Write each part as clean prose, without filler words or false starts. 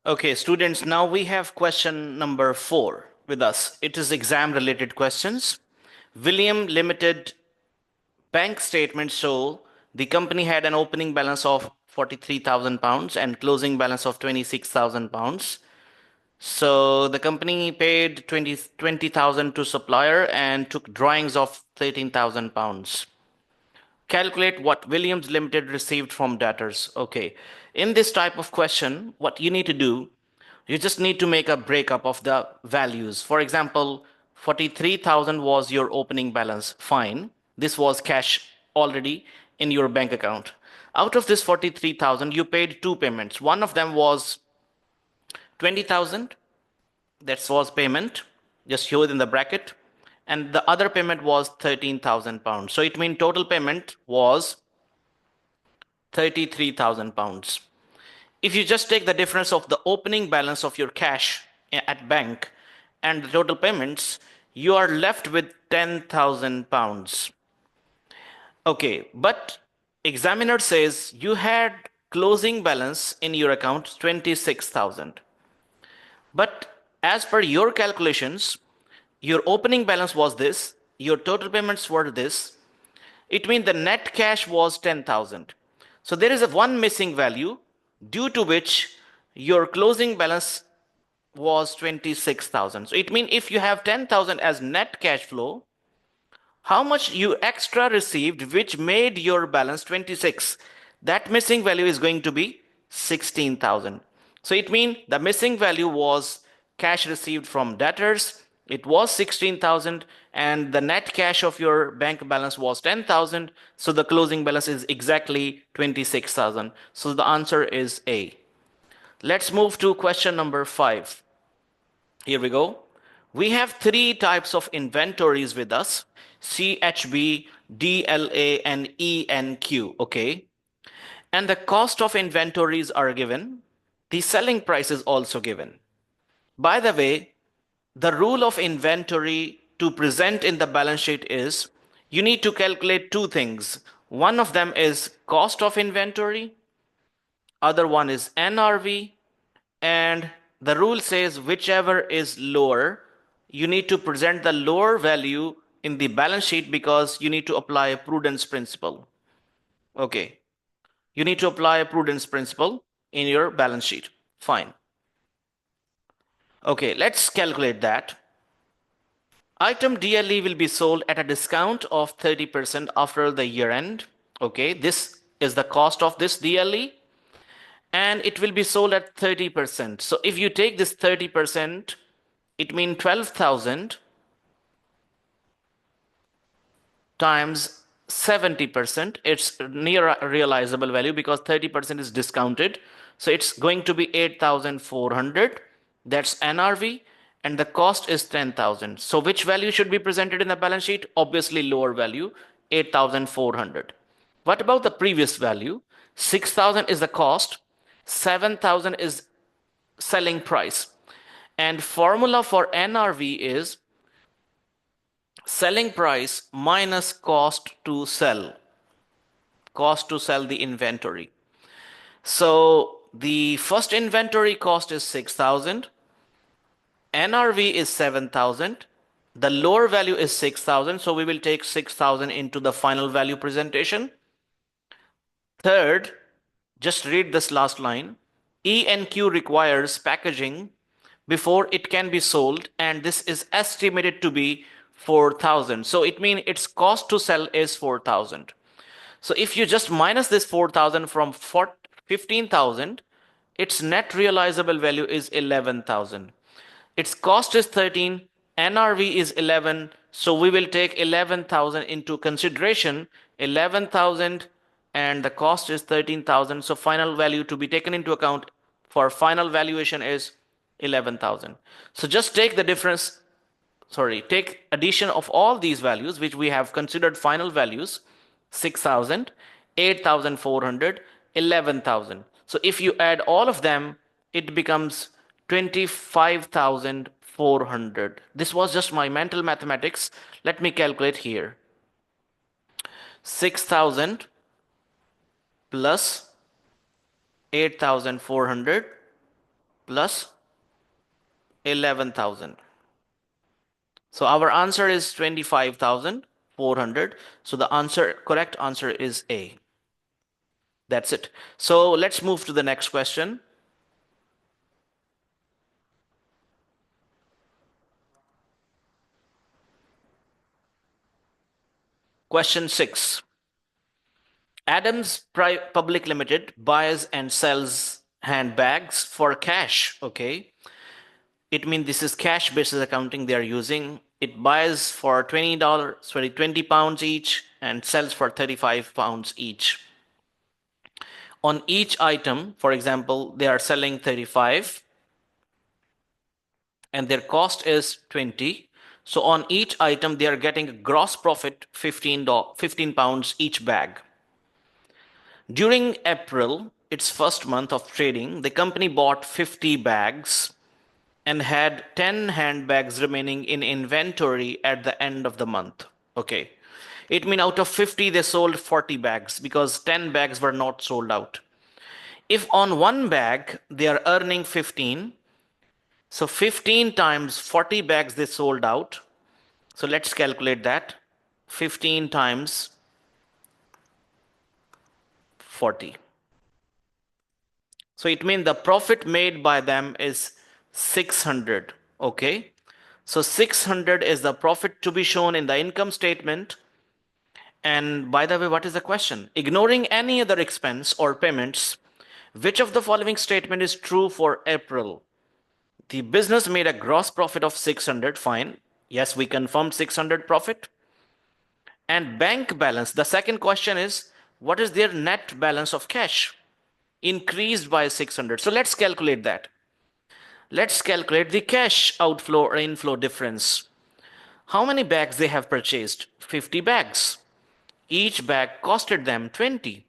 Okay, students, now we have question number 4 with us. It is exam related questions. William Limited bank statements show the company had an opening balance of £43,000 and closing balance of £26,000. So the company paid 20,000 to supplier and took drawings of £13,000. Calculate what Williams Limited received from debtors. Okay. In this type of question, what you need to do, you just need to make a breakup of the values. For example, 43,000 was your opening balance. Fine. This was cash already in your bank account. Out of this 43,000, you paid two payments. One of them was 20,000. That was payment. Just show it in the bracket. And the other payment was £13,000. So it means total payment was £33,000. If you just take the difference of the opening balance of your cash at bank and the total payments, you are left with £10,000. Okay, but examiner says you had closing balance in your account 26,000. But as per your calculations, your opening balance was this, your total payments were this. It means the net cash was 10,000. So there is a one missing value due to which your closing balance was 26,000. So it means if you have 10,000 as net cash flow, how much you extra received which made your balance 26? That missing value is going to be 16,000. So it means the missing value was cash received from debtors. It was 16,000 and the net cash of your bank balance was 10,000. So the closing balance is exactly 26,000. So the answer is A. Let's move to question number 5. Here we go. We have three types of inventories with us: CHB, DLA, and ENQ. Okay. And the cost of inventories are given. The selling price is also given. By the way, the rule of inventory to present in the balance sheet is you need to calculate two things. One of them is cost of inventory, other one is NRV, and the rule says whichever is lower, you need to present the lower value in the balance sheet because you need to apply a prudence principle. Okay. You need to apply a prudence principle in your balance sheet. Fine. Okay, let's calculate that. Item DLE will be sold at a discount of 30% after the year end. Okay, this is the cost of this DLE and it will be sold at 30%. So if you take this 30%, it means 12,000 times 70%. It's near realizable value because 30% is discounted. So it's going to be 8,400. That's NRV. And the cost is 10,000. So which value should be presented in the balance sheet? Obviously lower value, 8,400. What about the previous value? 6,000 is the cost, 7,000 is selling price. And formula for NRV is selling price minus cost to sell the inventory. So the first inventory cost is 6,000. NRV is 7,000. The lower value is 6,000. So we will take 6,000 into the final value presentation. Third, just read this last line. E and Q requires packaging before it can be sold, and this is estimated to be 4,000. So it means its cost to sell is 4,000. So if you just minus this 4,000 from 15,000, its net realizable value is 11,000. Its cost is 13, NRV is 11, so we will take 11,000 into consideration, 11,000 and the cost is 13,000. So final value to be taken into account for final valuation is 11,000. So just take the difference, take addition of all these values which we have considered final values, 6,000, 8,400, 11,000. So if you add all of them, it becomes 25,400. This was just my mental mathematics. Let me calculate here. 6,000 plus 8,400 plus 11,000. So our answer is 25,400. So the correct answer is A. That's it. So let's move to the next question. Question 6. Adams Public Limited buys and sells handbags for cash. Okay. It means this is cash basis accounting they are using. It buys for $20, sorry, 20 pounds each and sells for 35 pounds each. On each item, for example, they are selling 35 and their cost is 20. So on each item, they are getting a gross profit 15 pounds each bag. During April, its first month of trading, the company bought 50 bags and had 10 handbags remaining in inventory at the end of the month. Okay. It means out of 50, they sold 40 bags because 10 bags were not sold out. If on one bag they are earning 15, so 15 times 40 bags they sold out. So let's calculate that. 15 times 40. So it means the profit made by them is 600. Okay. So 600 is the profit to be shown in the income statement. And by the way, what is the question? Ignoring any other expense or payments, which of the following statement is true for April? The business made a gross profit of 600, fine. Yes, we confirmed 600 profit. And bank balance, the second question is, what is their net balance of cash? Increased by 600. So let's calculate that. Let's calculate the cash outflow or inflow difference. How many bags they have purchased? 50 bags. Each bag costed them 20.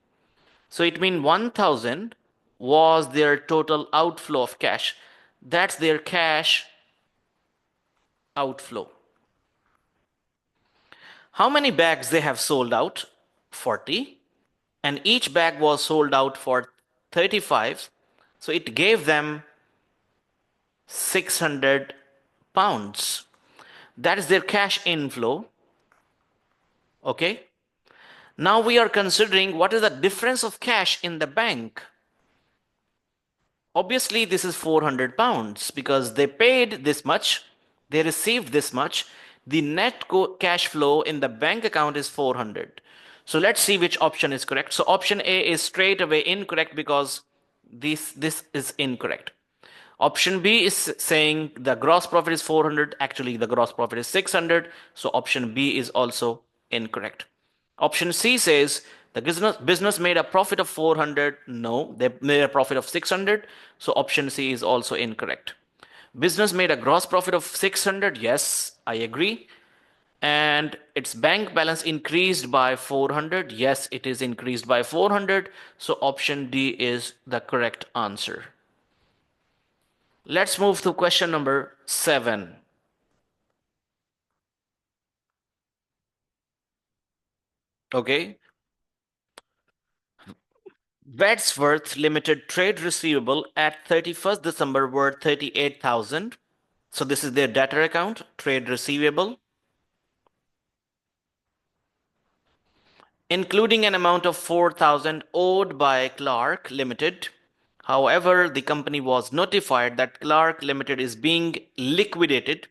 So it means 1,000 was their total outflow of cash. That's their cash outflow. How many bags they have sold out? 40. And each bag was sold out for 35. So it gave them 600 pounds. That is their cash inflow. Okay. Now we are considering what is the difference of cash in the bank. Obviously, this is 400 pounds because they paid this much, they received this much. The net cash flow in the bank account is 400. So let's see which option is correct. So option A is straight away incorrect because this is incorrect. Option B is saying the gross profit is 400. Actually, the gross profit is 600. So option B is also incorrect. Option C says the business made a profit of 400. No, they made a profit of 600. So option C is also incorrect. Business made a gross profit of 600. Yes, I agree. And its bank balance increased by 400. Yes, it is increased by 400. So option D is the correct answer. Let's move to question number 7. Okay. Wadsworth Limited trade receivable at 31st December were 38,000. So this is their debtor account, trade receivable, including an amount of 4,000 owed by Clark Limited. However, the company was notified that Clark Limited is being liquidated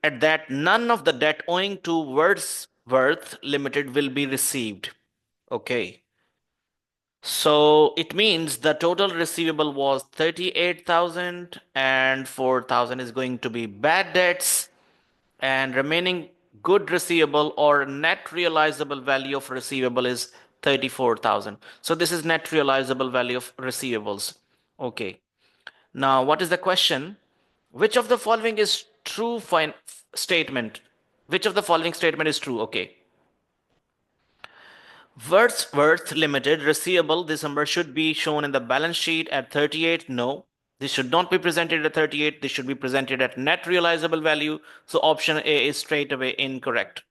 and that none of the debt owing to Wadsworth Limited will be received. Okay. So it means the total receivable was 38,000 and 4,000 is going to be bad debts and remaining good receivable or net realizable value of receivable is 34,000. So this is net realizable value of receivables. Okay. Now what is the question? Which of the following is true statement? Which of the following statement is true? Okay. Worth Limited receivable December should be shown in the balance sheet at 38. No. This should not be presented at 38. This should be presented at net realizable value. So option A is straight away incorrect.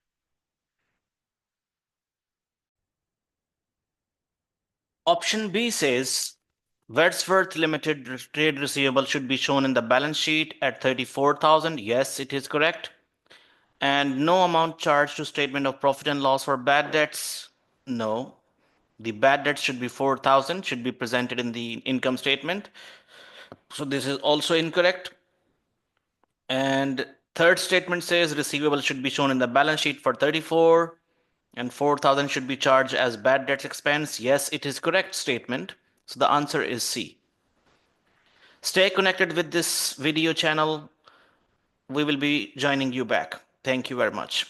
Option B says Wordsworth Limited trade receivable should be shown in the balance sheet at 34,000. Yes, it is correct. And no amount charged to statement of profit and loss for bad debts. No. The bad debts should be 4,000, should be presented in the income statement. So this is also incorrect. And third statement says receivable should be shown in the balance sheet for 34 and 4,000 should be charged as bad debts expense. Yes, it is correct statement. So the answer is C. Stay connected with this video channel. We will be joining you back. Thank you very much.